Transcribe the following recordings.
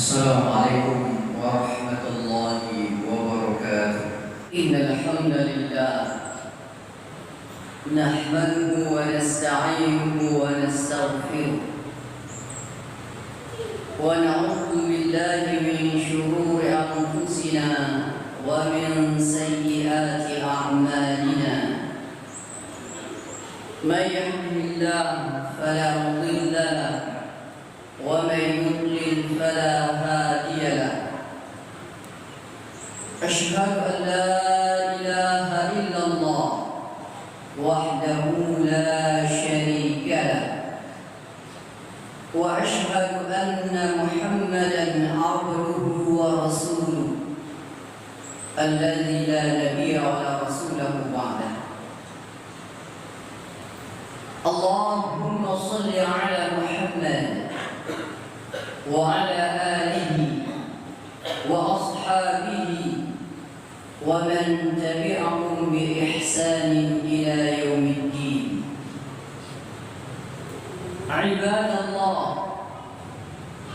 Assalamualaikum warahmatullahi wabarakatuh. Innal hamdalillah nahmaduhu wa nasta'inuhu wa nastaghfiruh wa na'udzu billahi min shururi anfusina wa min sayyiati a'malina. Man yahdihillahu fala mudilla lahu ومن يضلل فلا هادي له. أشهد أن لا إله إلا الله وحده لا شريك له وأشهد أن محمدا عبده ورسوله الذي لا نبي ولا رسوله بعده. اللهم صل على محمد وعلى آله وأصحابه ومن تبعهم بإحسان إلى يوم الدين. عباد الله،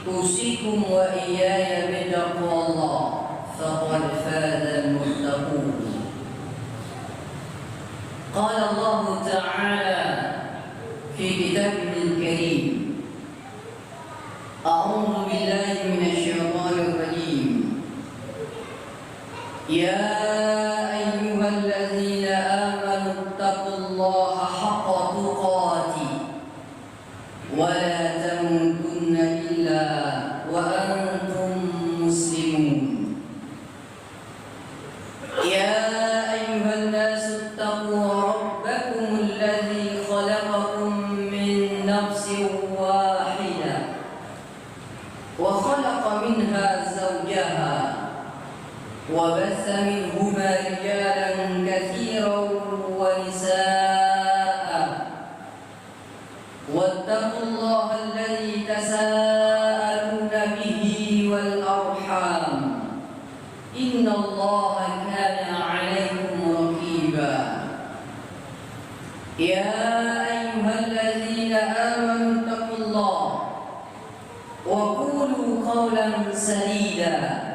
أوصيكم وإياي بتقوى الله فقد فاز المتقون. قال الله تعالى في كتابه الكريم: أعوذ بالله من الشيطان الرجيم. يا أيها الذين آمنوا اتقوا الله حق تقاته ولا تموتن إلا وأنتم مسلمون. يا أيها الناس اتقوا ربكم الذي خلقكم من نفس واحدة وخلق منها زوجها وبث منهما رجالا كثيرا ونساء واتقوا الله الذي تساءلون به والأرحام إن الله كان عليكم رقيبا. يا أيها الذين آمنوا اتقوا الله وقولوا قولا سديدا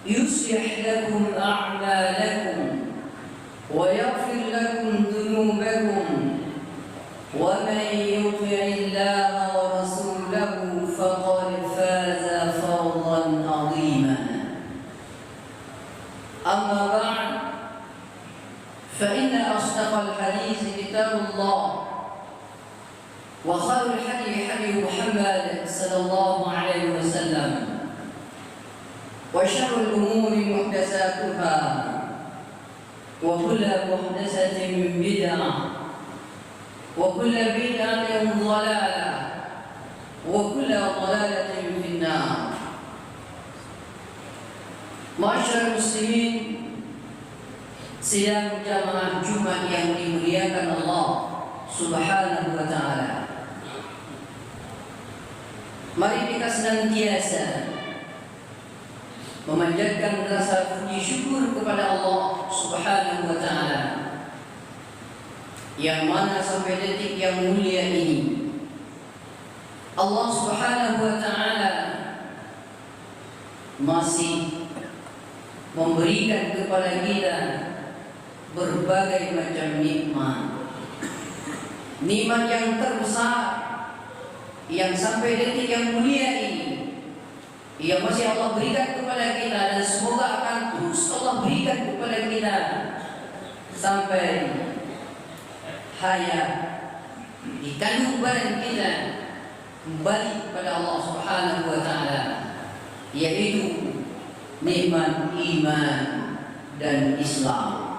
يصلح لكم أعمالكم ويغفر لكم ذنوبكم ومن يطع الله ورسوله فقد فاز فوزا عظيما. أما بعد، فإن أصدق الحديث كتاب الله وخير الحديث حديث محمد صلى الله عليه وسلم وشر الأمور محدثاتها وكل محدثة بدعة وكل بدعة ضلالة وكل ضلالة في النار. Masyarakat muslimin sidang jamaah Jumat yang dimuliakan Allah Subhanahu wa ta'ala, mari kita senantiasa memanjatkan rasa puji syukur kepada Allah Subhanahu wa ta'ala yang mana sampai detik yang mulia ini Allah Subhanahu wa ta'ala masih memberikan kepada kita berbagai macam nikmat. Nikmat yang terbesar yang sampai detik yang mulia ini yang masih Allah berikan kepada kita, dan semoga akan terus Allah berikan kepada kita sampai hayat di kandung badan kita kembali kepada Allah Subhanahu wa ta'ala, yaitu nikmat iman dan Islam.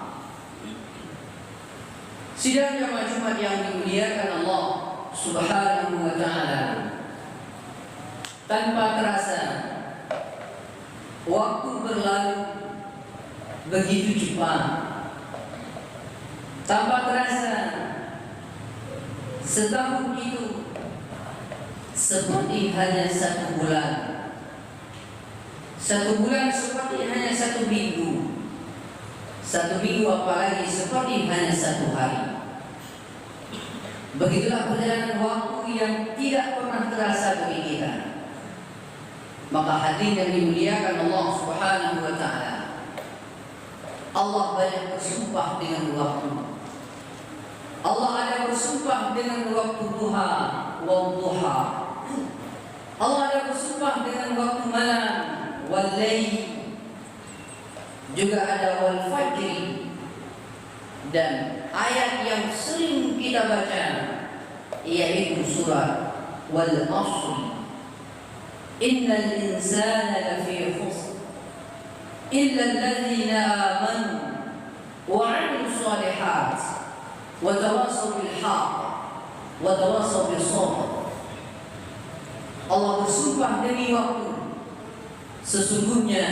Sidang jamaah Jumat yang dimuliakan Allah Subhanahu wa ta'ala, tanpa terasa waktu berlalu begitu cepat. Tanpa terasa setahun itu seperti hanya satu bulan. Satu bulan seperti hanya satu minggu. Satu minggu apalagi seperti hanya satu hari. Begitulah perjalanan waktu yang tidak pernah terasa bagi kita. Maka hadirin yang dimuliakan Allah Subhanahu wa taala, Allah banyak bersumpah dengan waktu. Allah ada bersumpah dengan waktu duha wal duha. Allah ada bersumpah dengan waktu malam wal lail. Juga ada wal fajri. Dan ayat yang sering kita baca yaitu surat wal asr. Innal insana lafi khusr illa alladhina amanu wa 'amilus shalihat wa tawassaw bil haqq wa tawassaw bis sabr. Allah bersumpah demi waktu, sesungguhnya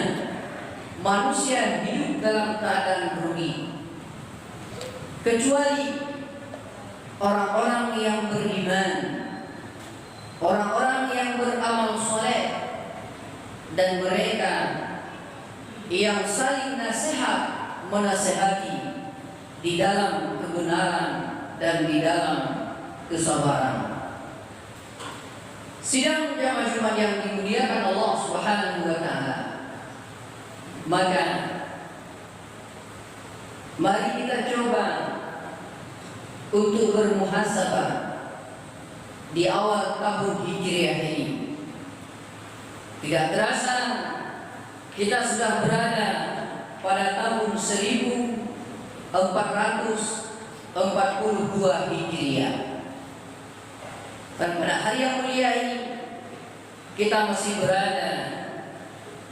manusia hidup dalam keadaan rugi kecuali orang-orang yang beriman, orang-orang yang beramal soleh, dan mereka yang saling nasihat menasihati di dalam kebenaran dan di dalam kesabaran. Sidang jamaah Jumat yang dimuliakan Allah Subhanahu wa taala, maka mari kita coba untuk bermuhasabah di awal tahun Hijriah ini. Tidak terasa kita sudah berada pada tahun 1442 Hijriah. Dan pada hari yang mulia ini kita masih berada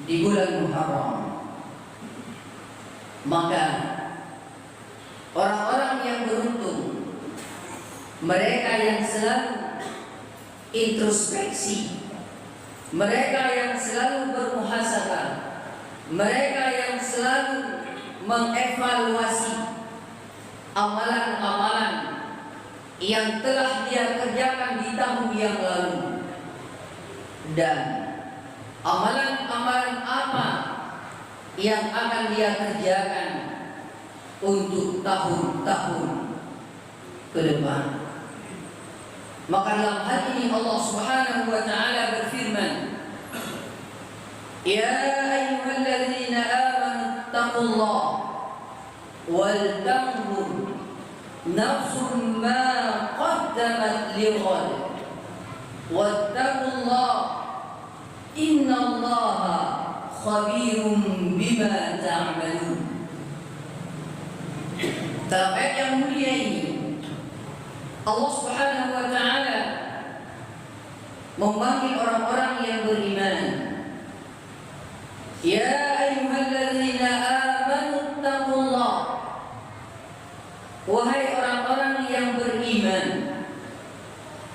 di bulan Muharram. Maka orang-orang yang beruntung, mereka yang selalu introspeksi, mereka yang selalu bermuhasabah, mereka yang selalu mengevaluasi amalan-amalan yang telah dia kerjakan di tahun yang lalu, dan amalan-amalan apa yang akan dia kerjakan untuk tahun-tahun ke depan. Maka dalam hal ini Allah Subhanahu wa taala berfirman, Ya ayyuhalladzina amanu taqullaha wal tanzur nafsun ma qaddamat lighad wattaqullaha innallaha khabirum bima ta'malun. Dalam ayat yang mulia ini Allah Subhanahu wa taala memanggil orang-orang yang beriman. Ya ayyuhalladzina amanu taqullah. Wahai orang-orang yang beriman,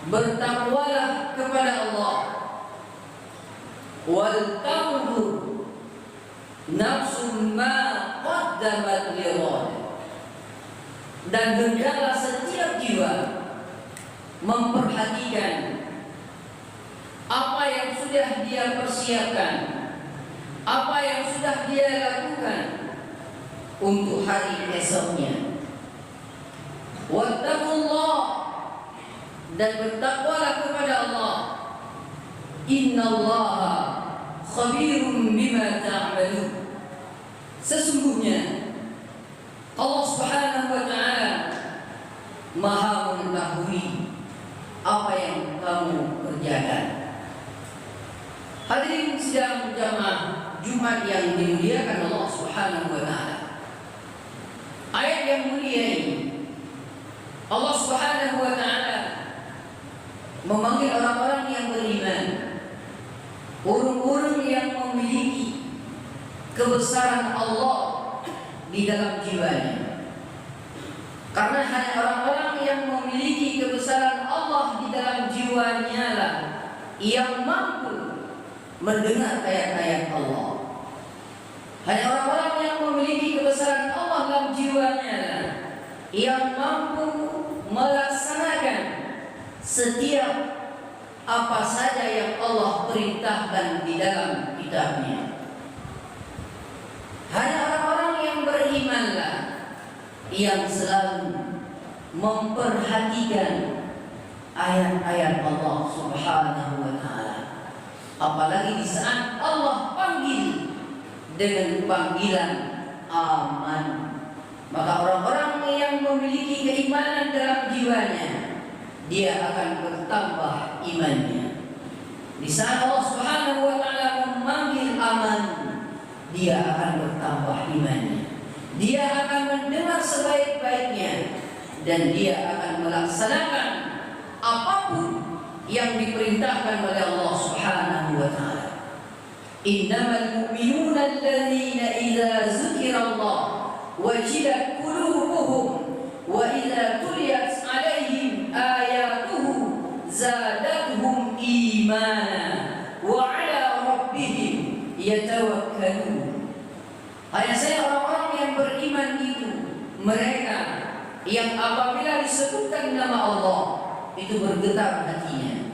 bertakwalah kepada Allah. Wal tanzur nafsun ma qaddamat lighad. Dan hendaklah setiap jiwa memperhatikan apa yang sudah dia persiapkan, apa yang sudah dia lakukan untuk hari esoknya. Wattaqullah, dan bertakwalah kepada Allah. Innallaha khabirum bima ta'malun. Sesungguhnya Allah Subhanahu wa taala Maha mengetahui apa yang kamu kerjakan. Hadirin sidang jamaah Jumat yang dimuliakan Allah Subhanahu wa taala. Ayat yang mulia ini Allah Subhanahu wa taala memanggil orang-orang yang beriman, orang-orang yang memiliki kebesaran Allah di dalam jiwanya. Karena hanya orang-orang yang memiliki kebesaran Allah di dalam jiwanya lah yang mampu mendengar ayat-ayat Allah. Hanya orang-orang yang memiliki kebesaran Allah dalam jiwanya lah yang mampu melaksanakan setiap apa saja yang Allah perintahkan di dalam kitabnya. Hanya orang-orang yang berimanlah yang selalu memperhatikan ayat-ayat Allah Subhanahu wa taala. apalagi di saat Allah panggil dengan panggilan aman. Maka orang-orang yang memiliki keimanan dalam jiwanya, dia akan bertambah imannya. Di saat Allah Subhanahu wa taala memanggil aman, dia akan bertambah imannya. Dia akan mendengar sebaik-baiknya dan dia akan melaksanakan apapun yang diperintahkan oleh Allah Subhanahu wa taala. Innamal mu'minuna alladzina idza dzukirallah wajilat qulubuhum wa idza tuliyat 'alaihim ayatuhu zadatuhum imana wa 'ala rabbihim yatawakkalun. Hanya saya orang-orang yang beriman itu mereka yang apabila disebutkan nama Allah itu bergetar hatinya,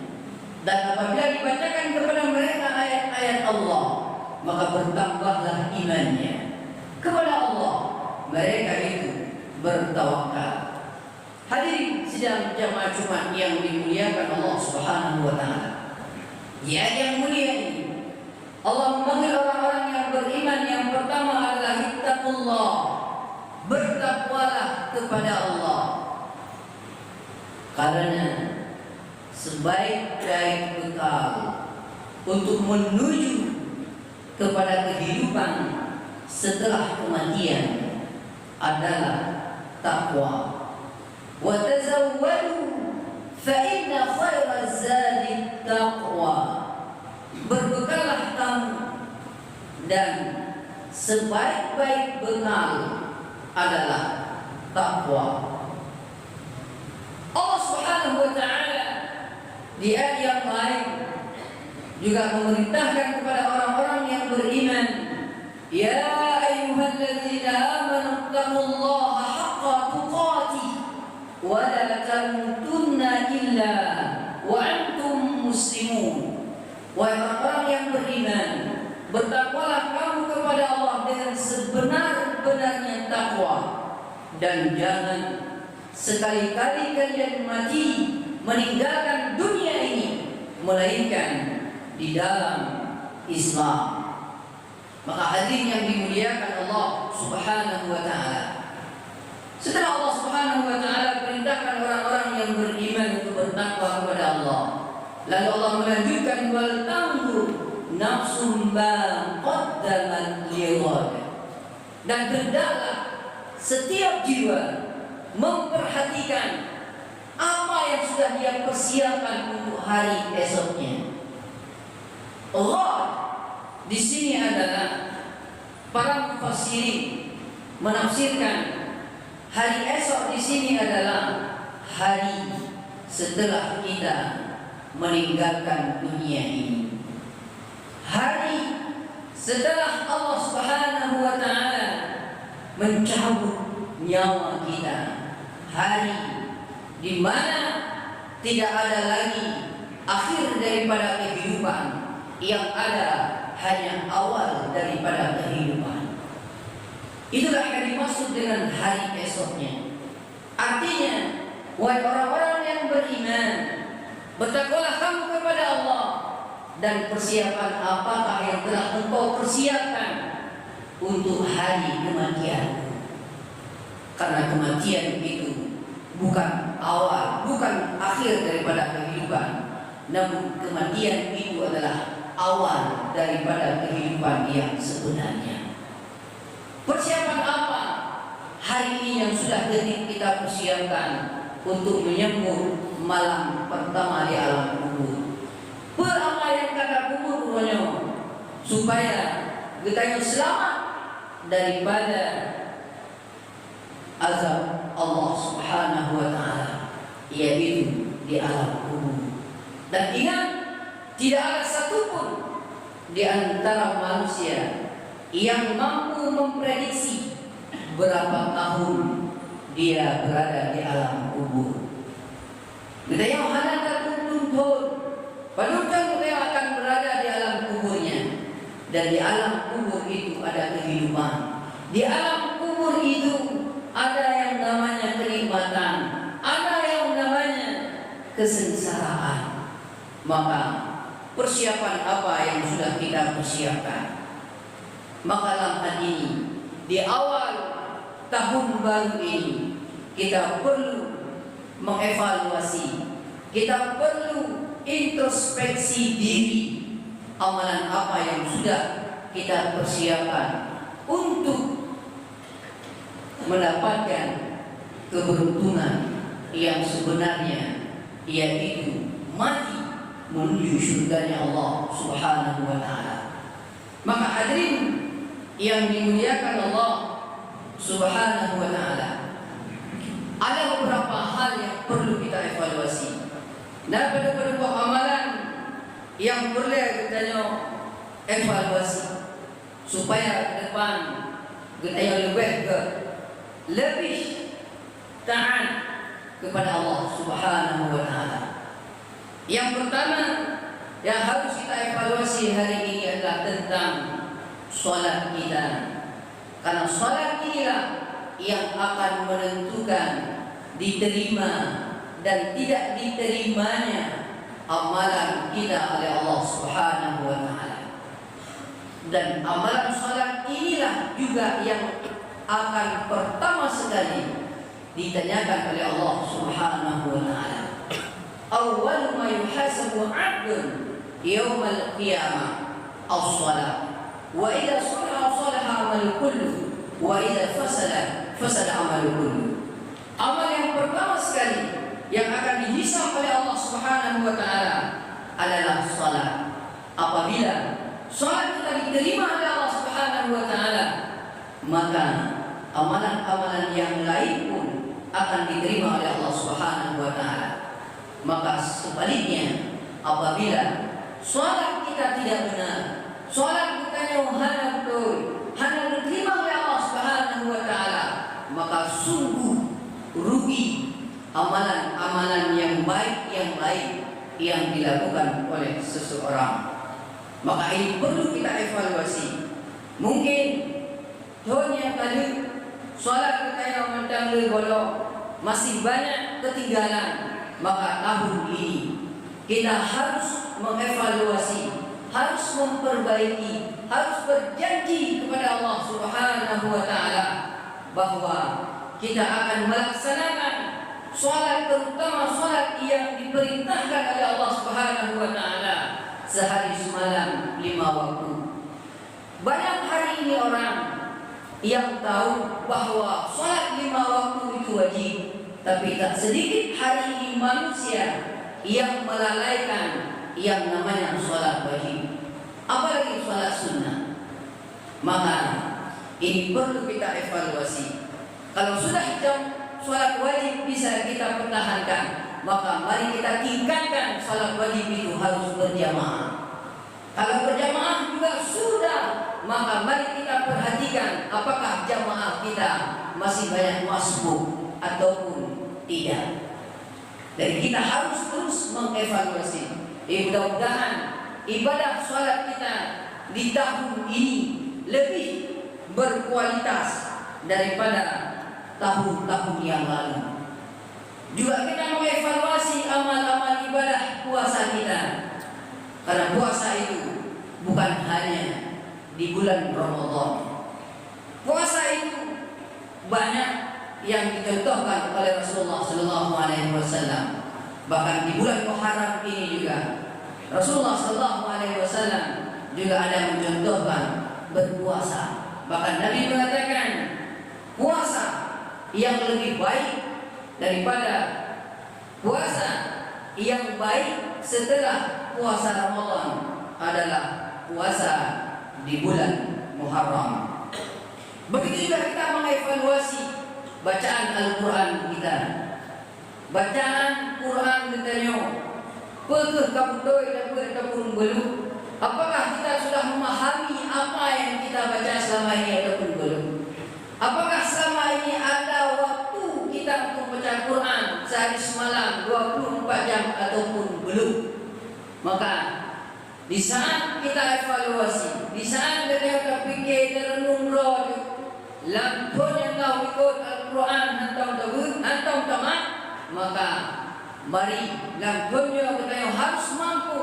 dan apabila dibacakan kepada mereka ayat-ayat Allah maka bertambahlah imannya kepada Allah. Mereka itu bertawakal. Hadirin sidang jamaah Jumat yang dimuliakan Allah Subhanahu wa taala. Ya, yang mulia ini Allah memanggil orang-orang yang beriman. Yang pertama adalah ittaqullah, bertakwalah kepada Allah. Karena sebaik-baik bekal untuk menuju kepada kehidupan setelah kematian adalah takwa. Wa tazawwadu fa inna khairaz zadi taqwa. Berbekallah kamu dan sebaik-baik bekal adalah takwa. Allah Subhanahu wa taala di ayat yang lain juga memerintahkan kepada orang-orang yang beriman, ya ayyuhalladzina amanu taqullaha haqqa tuqatih wa la tamutunna illa wa antum muslimun. Wahai orang-orang yang beriman, bertakwalah kamu kepada Allah dengan sebenar-benarnya takwa, dan jangan sekali-kali kalian mati meninggalkan dunia ini melainkan di dalam Islam. Maka hadirin yang dimuliakan Allah Subhanahu wa taala, setelah Allah Subhanahu wa taala perintahkan orang-orang yang beriman untuk bertakwa kepada Allah, lalu Allah melanjutkan wal tanzur nafsum ma qaddamat lighad, dan hendaklah setiap jiwa memperhatikan apa yang sudah dia persiapkan untuk hari esoknya. Ghad di sini adalah para mufassirin menafsirkan hari esok di sini adalah hari setelah kita meninggalkan dunia ini. Hari setelah Allah Subhanahu wa taala mencabut nyawa kita. Hari di mana tidak ada lagi akhir daripada kehidupan, yang ada hanya awal daripada kehidupan. Itulah yang dimaksud dengan hari esoknya. Artinya, wahai orang-orang yang beriman, bertakwalah kamu kepada Allah, dan persiapan apakah yang telah engkau persiapkan untuk hari kematian. Karena kematian itu bukan awal, bukan akhir daripada kehidupan, namun kematian itu adalah awal daripada kehidupan yang sebenarnya. Persiapan apa hari ini yang sudah kita persiapkan untuk menyambut malam pertama di alam kubur? Berapa yang kata kubur supaya kita selamat daripada azab Allah Subhanahu wa taala, yaitu di alam kubur. Dan ingat, tidak ada satupun di antara manusia yang mampu memprediksi berapa tahun dia berada di alam kubur. Kita yang hantar tuntun, panutan dia akan berada di alam kuburnya, dan di alam kubur itu ada kehidupan. Di alam kubur itu ada yang namanya kenikmatan, ada yang namanya kesengsaraan. Maka persiapan apa yang sudah kita persiapkan. Maka dalam ini, di awal tahun baru ini, kita perlu mengevaluasi, kita perlu introspeksi diri, amalan apa yang sudah kita persiapkan untuk mendapatkan keberuntungan yang sebenarnya, yaitu mati menuju surganya Allah Subhanahu wa Ta'ala. Maka hadirin yang dimuliakan Allah Subhanahu wa Ta'ala, ada beberapa hal yang perlu kita evaluasi. Dan pada beberapa amalan yang perlu kita evaluasi supaya ke depan kita lebih taat kepada Allah Subhanahu wa Ta'ala. Yang pertama yang harus kita evaluasi hari ini adalah tentang solat kita. Karena solat inilah yang akan menentukan diterima dan tidak diterimanya amalan kita oleh Allah Subhanahu wa Ta'ala. Dan amalan solat inilah juga yang akan pertama sekali ditanyakan oleh Allah Subhanahu wa Ta'ala. Awwal ma yuhasabu 'abdun yaumal qiyamah as-shalah. Wa idza salaha salaha 'amalu kullu wa idza fasada fasada 'amalu kullu. Amal yang pertama sekali yang akan dihisab oleh Allah Subhanahu wa Ta'ala adalah salat. Apabila salat kita diterima oleh Allah Subhanahu wa Ta'ala, maka amalan-amalan yang lain pun akan diterima oleh Allah Subhanahu wa Ta'ala. Maka sebaliknya, apabila salat kita tidak benar, salat kita yang hanya betul, hanya diterima oleh Allah Subhanahu wa Ta'ala, maka sungguh rugi amalan-amalan yang baik yang lain yang dilakukan oleh seseorang. Maka ini perlu kita evaluasi. Mungkin tahun yang tadi solat kita yang mentanggung golok masih banyak ketinggalan. Maka tahun ini kita harus mengevaluasi, harus memperbaiki, harus berjanji kepada Allah Subhanahu wa Ta'ala bahwa kita akan melaksanakan solat, terutama solat yang diperintahkan oleh Allah Subhanahu wa Ta'ala sehari semalam 5 waktu. Banyak hari ini orang yang tahu bahwa solat 5 waktu itu wajib, tapi tak sedikit hari ini manusia yang melalaikan yang namanya solat wajib, apalagi solat sunnah. Maka ini perlu kita evaluasi. Kalau sudah jam solat wajib bisa kita pertahankan, maka mari kita tingkatkan solat wajib itu harus berjamaah. Kalau berjamaah juga sudah, maka mari kita perhatikan apakah jamaah kita masih banyak masbuk ataupun tidak. Dan kita harus terus mengevaluasi. Mudah-mudahan ibadah solat kita di tahun ini lebih berkualitas daripada tahun-tahun yang lalu. Juga kita mengevaluasi amal-amal ibadah puasa kita. Karena puasa itu bukan hanya di bulan Ramadan. Puasa itu banyak yang dicontohkan oleh Rasulullah sallallahu alaihi wasallam. Bahkan di bulan Muharram ini juga Rasulullah sallallahu alaihi wasallam juga ada mencontohkan berpuasa. Bahkan Nabi mengatakan puasa yang lebih baik daripada puasa yang baik setelah puasa Ramadan adalah puasa di bulan Muharram. Begitu juga kita mengevaluasi bacaan Al-Quran kita. Bacaan Quran kita pekeh kabutoi ataupun belum. Apakah kita sudah memahami apa yang kita baca selama ini ataupun belum? Apakah selama ini ada waktu kita untuk baca Quran sehari semalam 24 jam ataupun belum? Maka di saat kita evaluasi, di saat kita fikir terenung roh, lampun yang tahu ikut Al-Quran hantam tamat, maka mari lampunnya kita harus mampu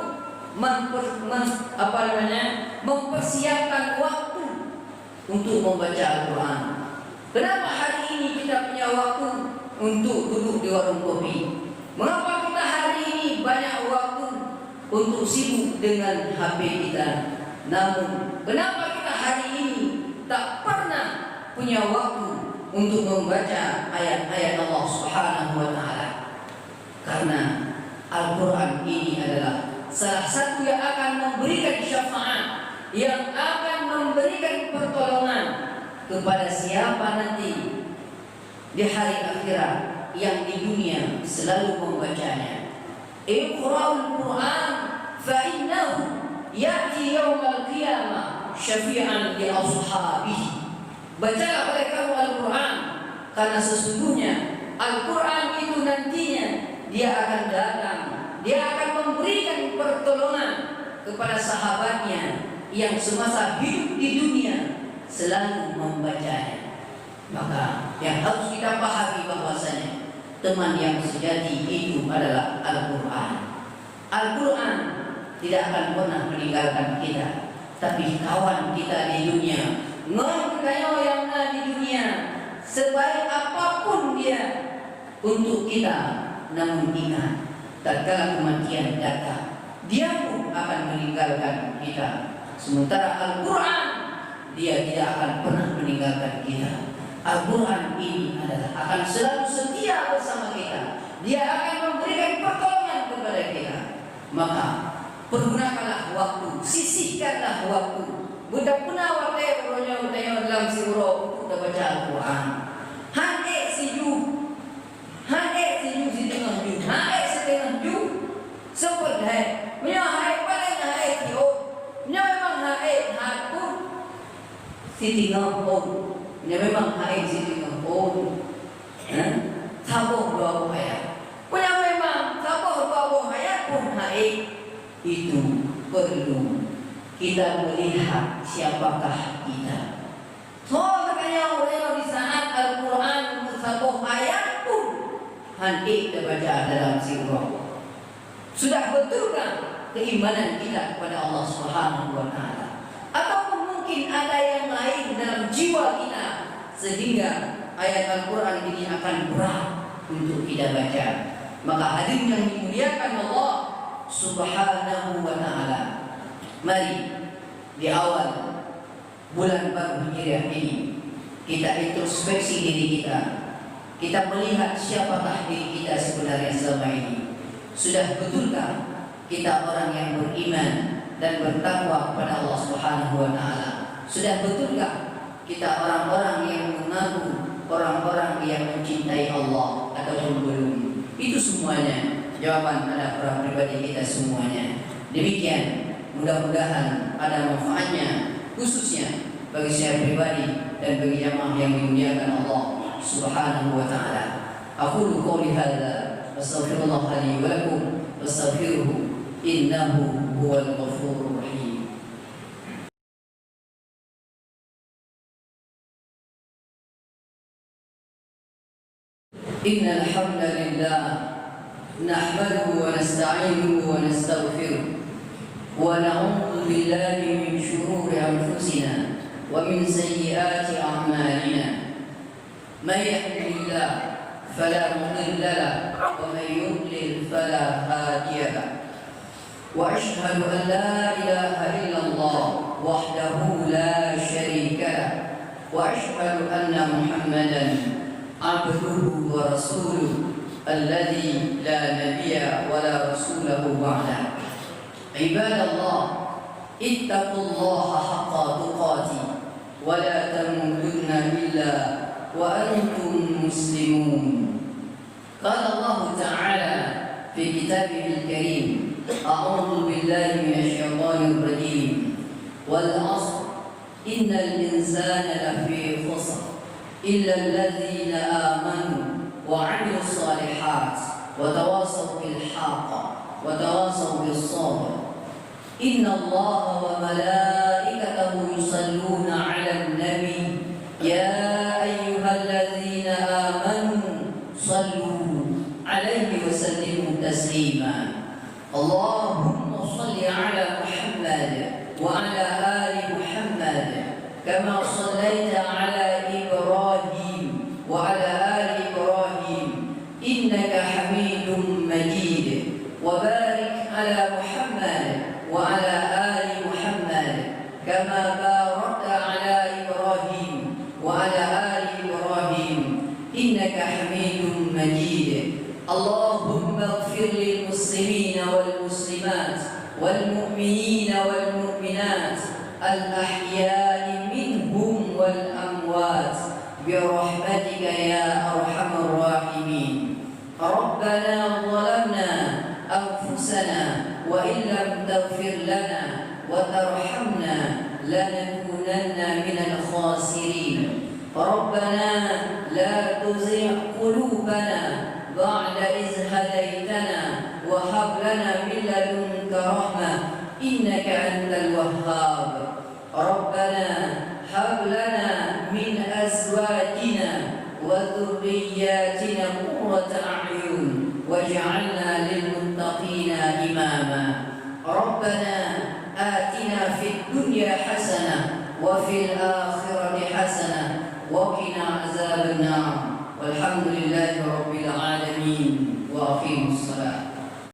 mempersiapkan waktu untuk membaca Al-Quran. Kenapa hari ini kita punya waktu untuk duduk di warung kopi? Mengapa kita hari ini banyak waktu untuk sibuk dengan HP kita? Namun, kenapa kita hari ini tak pernah punya waktu untuk membaca ayat-ayat Allah Subhanahu wa Ta'ala? Karena Al-Quran ini adalah salah satu yang akan memberikan syafaat, yang akan memberikan pertolongan kepada siapa nanti di hari akhirat yang di dunia selalu membacanya. Iqra'ul Quran fa innahu ya'ti yawmal qiyamah syafi'an li ashabihi. Bacalah oleh kamu Al-Quran, karena sesungguhnya Al-Quran itu nantinya dia akan datang, dia akan memberikan pertolongan kepada sahabatnya yang semasa hidup di dunia selalu membacanya. Maka yang harus kita pahami bahwasanya teman yang sejati itu adalah Al-Quran. Al-Quran tidak akan pernah meninggalkan kita, tapi kawan kita di dunia, ngomong yang di dunia, sebaik apapun dia untuk kita, namun ingat, tatkala kematian datang, dia pun akan meninggalkan kita. Sementara Al-Quran, dia tidak akan pernah meninggalkan kita. Al-Quran ini adalah akan selalu setia bersama kita. Dia akan memberikan pertolongan kepada kita. Maka pergunakanlah waktu, sisihkanlah waktu. Budak puna waktu uronya dalam si uro untuk baca Al-Quran. Hande siju si tengah ju, si tengah ju. Sepuluh hai, menyahai paling hai tio, memang hai pun si tengah pun. Dia memang hai sini pun, sabar dua bahaya. Punya memang sabar dua bahaya pun hai. Itu perlu kita melihat siapakah kita. So makanya orang di saat Al-Quran sabar ayat pun hendak dibaca dalam surah. Sudah betulkah keimanan kita kepada Allah Subhanahu wa Ta'ala? Ataupun mungkin ada yang lain dalam jiwa kita sehingga ayat Al-Quran ini akan berat untuk kita baca. Maka hadirin yang dimuliakan Allah Subhanahu wa Ta'ala, mari di awal bulan baru Hijriah ini kita introspeksi diri kita. Kita melihat siapakah diri kita sebenarnya selama ini. Sudah betulkah kita orang yang beriman dan bertakwa kepada Allah Subhanahu wa Ta'ala? Sudah betulkah kita orang-orang yang mengaku orang-orang yang mencintai Allah ataupun belum? Itu semuanya jawaban ada orang pribadi kita semuanya. Demikian, mudah-mudahan ada manfaatnya, khususnya bagi saya pribadi dan bagi jamaah yang dimuliakan Allah Subhanahu wa Ta'ala. Aqulu qouli hadza astaghfirullah li wa lakum wastaghfiruhu innahu huwal ghafurur rahim. Innal hamdalillah nahmaduhu wa nasta'inuhu wa nastaghfiruh wa na'udzu billahi min shururi anfusina wa min sayyiati a'malina. Man yahdihillah fala mudilla lahu wa man yudlil fala hadiya lahu. Wa ashhadu an la ilaha illallah wahdahu la syarika lahu wa ashhadu anna Muhammadan abduhu wa rasuluh alladhi la nabiyya wa la rasulahu ba'da. Ibadallah, ittaqullaha haqqa tuqatih wa la tamutunna illa wa antum muslimun. Qala Allah Ta'ala fi kitabihil karim, a'udzu billahi minasyaitonir rajim. Wal 'ashr innal insana lafi khusr illa alladhina amanu wa 'amilus shalihat wa tawasaw bil haqq wa tawasaw bis sabr. Inna Allaha wa malaikatahu yusalluna 'alan nabi ya ayyuhalladzina amanu sallu 'alaihi wa sallimu taslima. Allahumma shalli 'ala كما صليت على إبراهيم وعلى آل إبراهيم إنك حميد مجيد وبارك على محمد وعلى آل محمد كما باركت على إبراهيم وعلى آل إبراهيم إنك حميد مجيد اللهم اغفر للمسلمين والمسلمات والمؤمنين والمؤمنات الأحياء منهم والأموات برحمتك يا أرحم الراحمين. ربنا ظلمنا أنفسنا وإن لم تغفر لنا وترحمنا لنكونن من الخاسرين. ربنا لا تزغ قلوبنا بعد إذ هديتنا وهب لنا من لدنك رحمة إنك أنت الوهاب. ربنا هب لنا من أزواجنا وذرياتنا قرة أعين واجعلنا للمتقين إماما. ربنا آتنا في الدنيا حسنة وفي الآخرة حسنة وقنا عذاب النار. والحمد لله رب العالمين وأقيموا الصلاة.